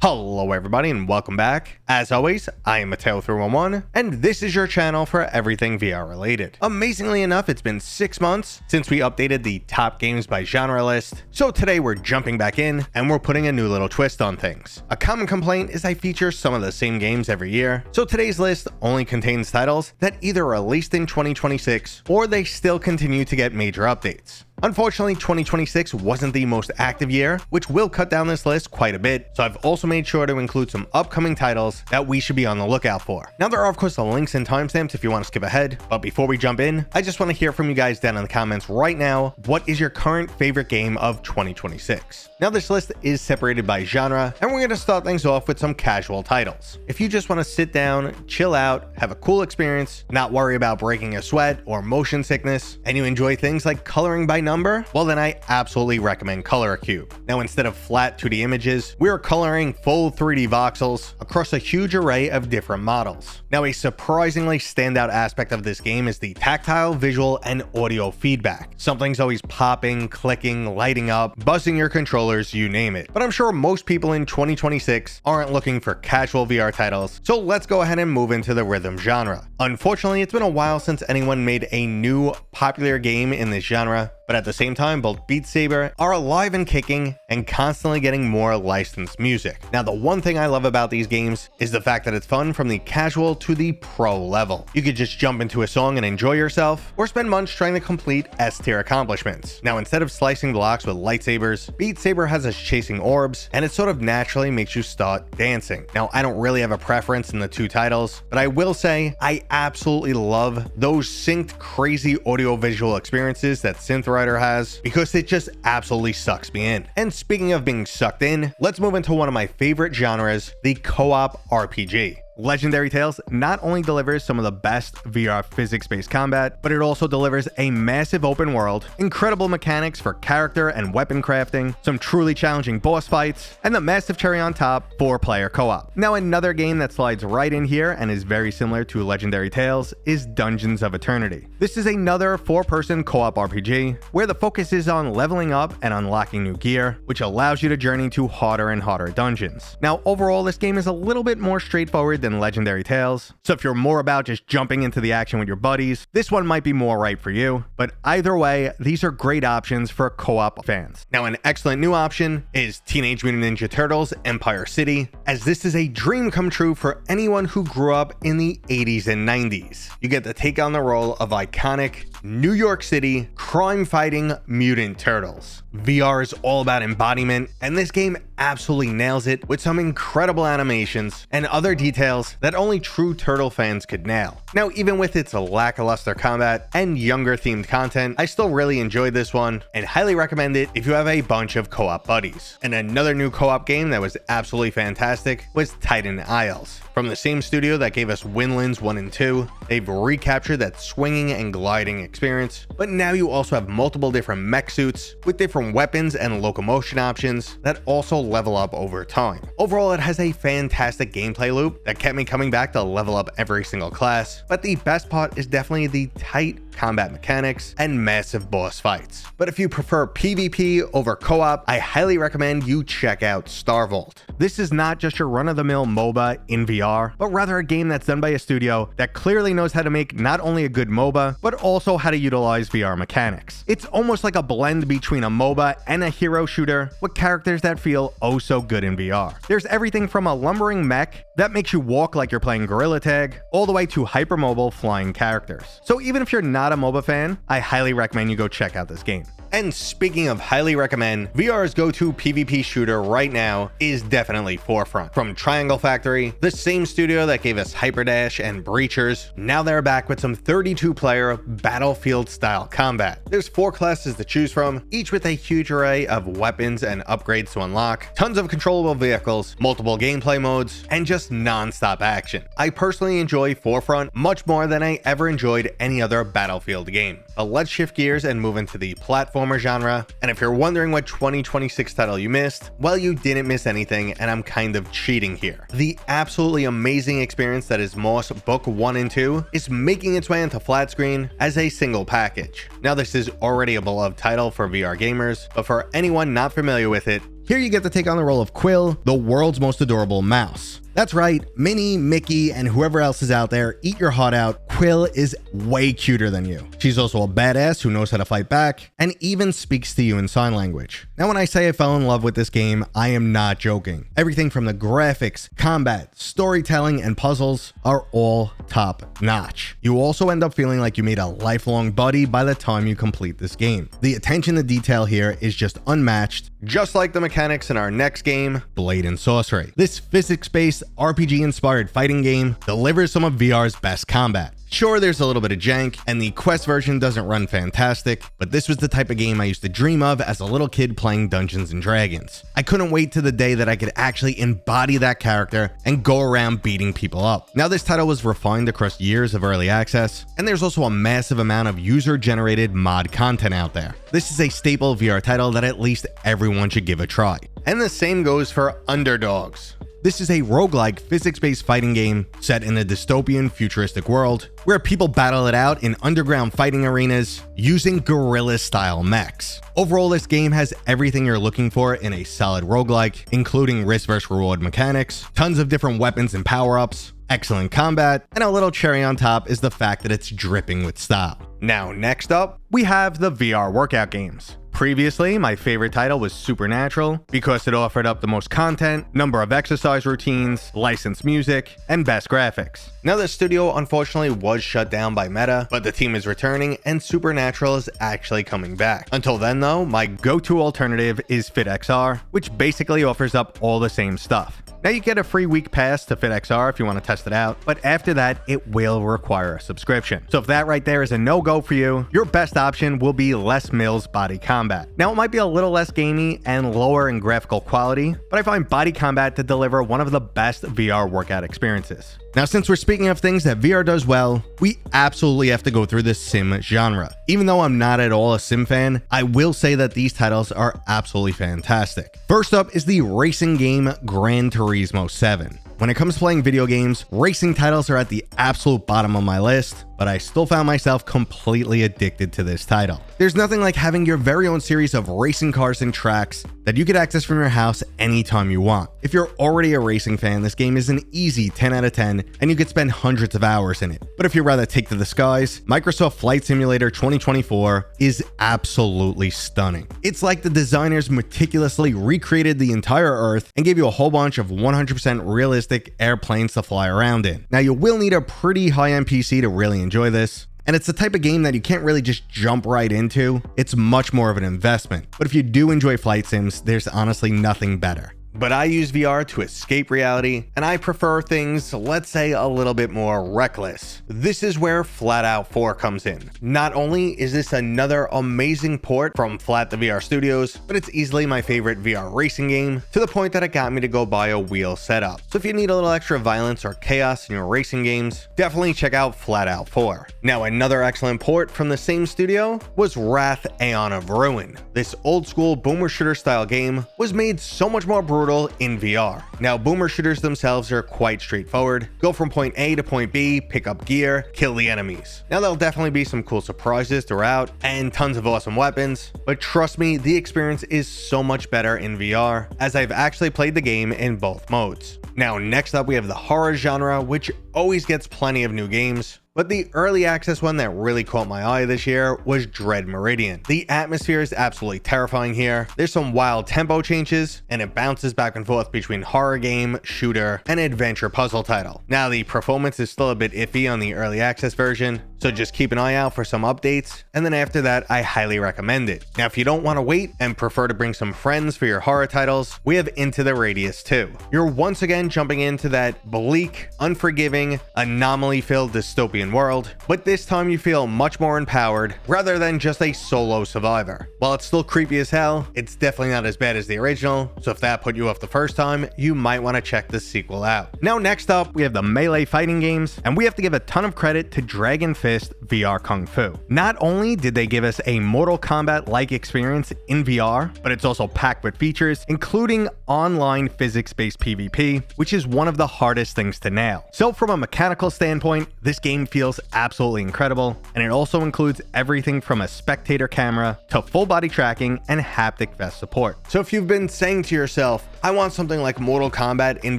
Hello everybody and welcome back. As always, I am Mateo311 and this is your channel for everything VR related. Amazingly enough, it's been 6 months since we updated the top games by genre list, so today we're jumping back in and we're putting a new little twist on things. A common complaint is I feature some of the same games every year, so today's list only contains titles that either released in 2026 or they still continue to get major updates. Unfortunately, 2026 wasn't the most active year, which will cut down this list quite a bit, so I've also made sure to include some upcoming titles that we should be on the lookout for. Now, there are of course the links and timestamps if you want to skip ahead, but before we jump in, I just want to hear from you guys down in the comments right now, what is your current favorite game of 2026? Now, this list is separated by genre, and we're going to start things off with some casual titles. If you just want to sit down, chill out, have a cool experience, not worry about breaking a sweat or motion sickness, and you enjoy things like coloring by number, well then I absolutely recommend Color a Cube. Now, instead of flat 2D images, we are coloring full 3D voxels across a huge array of different models. Now, a surprisingly standout aspect of this game is the tactile, visual, and audio feedback. Something's always popping, clicking, lighting up, buzzing your controllers, you name it. But I'm sure most people in 2026 aren't looking for casual VR titles, so let's go ahead and move into the rhythm genre. Unfortunately, it's been a while since anyone made a new popular game in this genre, but at the same time, both Beat Saber are alive and kicking and constantly getting more licensed music. Now, the one thing I love about these games is the fact that it's fun from the casual to the pro level. You could just jump into a song and enjoy yourself, or spend months trying to complete S-tier accomplishments. Now, instead of slicing blocks with lightsabers, Beat Saber has us chasing orbs, and it sort of naturally makes you start dancing. Now, I don't really have a preference in the two titles, but I will say I absolutely love those synced crazy audio-visual experiences that Synthwriter has, because it just absolutely sucks me in. And speaking of being sucked in, let's move into one of my favorite genres, the co-op RPG. Legendary Tales not only delivers some of the best VR physics-based combat, but it also delivers a massive open world, incredible mechanics for character and weapon crafting, some truly challenging boss fights, and the massive cherry on top, 4-player co-op. Now, another game that slides right in here and is very similar to Legendary Tales is Dungeons of Eternity. This is another 4-person co-op RPG, where the focus is on leveling up and unlocking new gear, which allows you to journey to harder and harder dungeons. Now, overall, this game is a little bit more straightforward than Legendary Tales, so if you're more about just jumping into the action with your buddies, this one might be more right for you, but either way, these are great options for co-op fans. Now, an excellent new option is Teenage Mutant Ninja Turtles Empire City, as this is a dream come true for anyone who grew up in the 80s and 90s. You get to take on the role of iconic New York City crime-fighting mutant turtles. VR is all about embodiment, and this game absolutely nails it with some incredible animations and other details that only true turtle fans could nail. Now, even with its lackluster combat and younger themed content, I still really enjoyed this one and highly recommend it if you have a bunch of co-op buddies. And another new co-op game that was absolutely fantastic was Titan Isles. From the same studio that gave us Windlands 1 and 2, they've recaptured that swinging and gliding experience, but now you also have multiple different mech suits with different weapons and locomotion options that also level up over time. Overall, it has a fantastic gameplay loop that kept me coming back to level up every single class, but the best part is definitely the tight combat mechanics and massive boss fights. But if you prefer PvP over co-op, I highly recommend you check out Starvolt. This is not just your run-of-the-mill MOBA in VR, but rather a game that's done by a studio that clearly knows how to make not only a good MOBA, but also how to utilize VR mechanics. It's almost like a blend between a MOBA and a hero shooter with characters that feel oh so good in VR. There's everything from a lumbering mech that makes you walk like you're playing Gorilla Tag, all the way to hypermobile flying characters. So even if you're not a MOBA fan, I highly recommend you go check out this game. And speaking of highly recommend, VR's go-to PvP shooter right now is definitely Forefront. From Triangle Factory, the same studio that gave us Hyperdash and Breachers, now they're back with some 32-player Battlefield-style combat. There's 4 classes to choose from, each with a huge array of weapons and upgrades to unlock, tons of controllable vehicles, multiple gameplay modes, and just non-stop action. I personally enjoy Forefront much more than I ever enjoyed any other Battlefield game. But let's shift gears and move into the platform genre. And if you're wondering what 2026 title you missed, well, you didn't miss anything, and I'm kind of cheating here. The absolutely amazing experience that is Moss Book 1 and 2 is making its way into flat screen as a single package. Now, this is already a beloved title for VR gamers, but for anyone not familiar with it, Here you get to take on the role of Quill, the world's most adorable mouse. That's right, Minnie, Mickey, and whoever else is out there, eat your heart out. Quill is way cuter than you. She's also a badass who knows how to fight back and even speaks to you in sign language. Now, when I say I fell in love with this game, I am not joking. Everything from the graphics, combat, storytelling, and puzzles are all top notch. You also end up feeling like you made a lifelong buddy by the time you complete this game. The attention to detail here is just unmatched, just like the mechanics in our next game, Blade and Sorcery. This physics-based RPG-inspired fighting game delivers some of VR's best combat. Sure, there's a little bit of jank, and the Quest version doesn't run fantastic, but this was the type of game I used to dream of as a little kid playing Dungeons & Dragons. I couldn't wait to the day that I could actually embody that character and go around beating people up. Now, this title was refined across years of early access, and there's also a massive amount of user-generated mod content out there. This is a staple VR title that at least everyone should give a try. And the same goes for Underdogs. This is a roguelike physics-based fighting game set in a dystopian futuristic world where people battle it out in underground fighting arenas using guerrilla-style mechs. Overall, this game has everything you're looking for in a solid roguelike, including risk versus reward mechanics, tons of different weapons and power-ups, excellent combat, and a little cherry on top is the fact that it's dripping with style. Now, next up, we have the VR workout games. Previously, my favorite title was Supernatural because it offered up the most content, number of exercise routines, licensed music, and best graphics. Now, the studio unfortunately was shut down by Meta, but the team is returning and Supernatural is actually coming back. Until then though, my go-to alternative is FitXR, which basically offers up all the same stuff. Now, you get a free week pass to FitXR if you want to test it out, but after that, it will require a subscription. So if that right there is a no-go for you, your best option will be Les Mills Body Combat. Now, it might be a little less gamey and lower in graphical quality, but I find Body Combat to deliver one of the best VR workout experiences. Now, since we're speaking of things that VR does well, we absolutely have to go through the sim genre. Even though I'm not at all a sim fan, I will say that these titles are absolutely fantastic. First up is the racing game Gran Turismo 7. When it comes to playing video games, racing titles are at the absolute bottom of my list, but I still found myself completely addicted to this title. There's nothing like having your very own series of racing cars and tracks that you could access from your house anytime you want. If you're already a racing fan, this game is an easy 10 out of 10, and you could spend hundreds of hours in it. But if you'd rather take to the skies, Microsoft Flight Simulator 2024 is absolutely stunning. It's like the designers meticulously recreated the entire Earth and gave you a whole bunch of 100% realistic airplanes to fly around in. Now, you will need a pretty high-end PC to really enjoy this, and it's the type of game that you can't really just jump right into. It's much more of an investment. But if you do enjoy flight sims, there's honestly nothing better. But I use VR to escape reality, and I prefer things, let's say, a little bit more reckless. This is where Flat Out 4 comes in. Not only is this another amazing port from Flat the VR Studios, but it's easily my favorite VR racing game, to the point that it got me to go buy a wheel setup. So if you need a little extra violence or chaos in your racing games, definitely check out Flat Out 4. Now, another excellent port from the same studio was Wrath Aeon of Ruin. This old school boomer shooter style game was made so much more brutal in VR. Now, boomer shooters themselves are quite straightforward. Go from point A to point B, pick up gear, kill the enemies. Now, there'll definitely be some cool surprises throughout and tons of awesome weapons, but trust me, the experience is so much better in VR, as I've actually played the game in both modes. Now, next up we have the horror genre, which always gets plenty of new games. But the early access one that really caught my eye this year was Dread Meridian. The atmosphere is absolutely terrifying here. There's some wild tempo changes, and it bounces back and forth between horror game, shooter, and adventure puzzle title. Now, the performance is still a bit iffy on the early access version, so just keep an eye out for some updates, and then after that, I highly recommend it. Now, if you don't want to wait and prefer to bring some friends for your horror titles, we have Into the Radius 2. You're once again jumping into that bleak, unforgiving, anomaly-filled dystopian world, but this time you feel much more empowered rather than just a solo survivor. While it's still creepy as hell, it's definitely not as bad as the original, so if that put you off the first time, you might want to check the sequel out. Now, next up, we have the Mele fighting games, and we have to give a ton of credit to Dragonfish Fist VR Kung Fu. Not only did they give us a Mortal Kombat-like experience in VR, but it's also packed with features, including online physics-based PvP, which is one of the hardest things to nail. So from a mechanical standpoint, this game feels absolutely incredible, and it also includes everything from a spectator camera to full body tracking and haptic vest support. So if you've been saying to yourself, I want something like Mortal Kombat in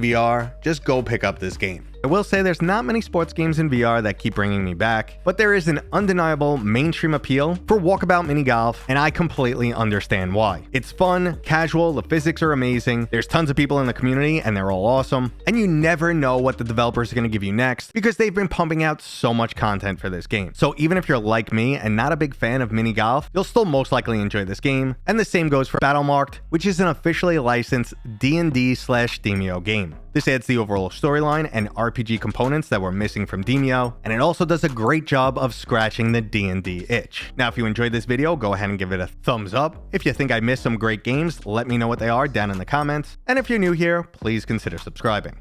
VR, just go pick up this game. I will say there's not many sports games in VR that keep bringing me back, but there is an undeniable mainstream appeal for walkabout mini golf, and I completely understand why. It's fun, casual, the physics are amazing, there's tons of people in the community and they're all awesome, and you never know what the developers are going to give you next because they've been pumping out so much content for this game. So even if you're like me and not a big fan of mini golf, you'll still most likely enjoy this game, and the same goes for Battlemarked, which is an officially licensed D&D/Demio game. This adds the overall storyline and RPG components that were missing from Demio, and it also does a great job of scratching the D&D itch. Now, if you enjoyed this video, go ahead and give it a thumbs up. If you think I missed some great games, let me know what they are down in the comments. And if you're new here, please consider subscribing.